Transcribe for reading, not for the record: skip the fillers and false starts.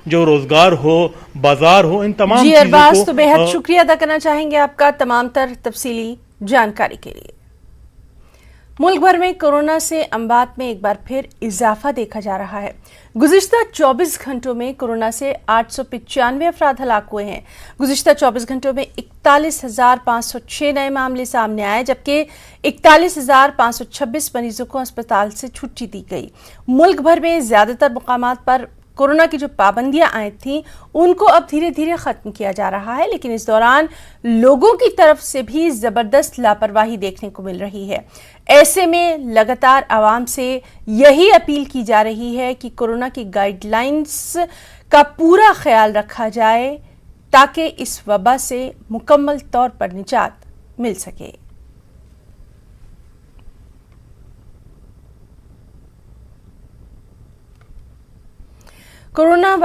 جو روزگار ہو، بازار ہو، ان تمام جی چیزوں ارباز، کو تو بے حد شکریہ ادا کرنا چاہیں گے آپ کا تمام تر تفصیلی جانکاری کے لیے۔ ملک بھر میں کورونا سے اموات میں ایک بار پھر اضافہ دیکھا جا رہا ہے۔ گزشتہ 24 گھنٹوں میں کورونا سے 895 افراد ہلاک ہوئے ہیں۔ گزشتہ 24 گھنٹوں میں 41,506 نئے معاملے سامنے آئے، جبکہ 41,526 مریضوں کو اسپتال سے چھٹی دی گئی۔ ملک بھر میں زیادہ تر مقامات پر کورونا کی جو پابندیاں عائد تھیں ان کو اب دھیرے دھیرے ختم کیا جا رہا ہے، لیکن اس دوران لوگوں کی طرف سے بھی زبردست لاپرواہی دیکھنے کو مل رہی ہے۔ ایسے میں لگاتار عوام سے یہی اپیل کی جا رہی ہے کہ کورونا کی گائیڈ لائنز کا پورا خیال رکھا جائے تاکہ اس وبا سے مکمل طور پر نجات مل سکے۔ کورونا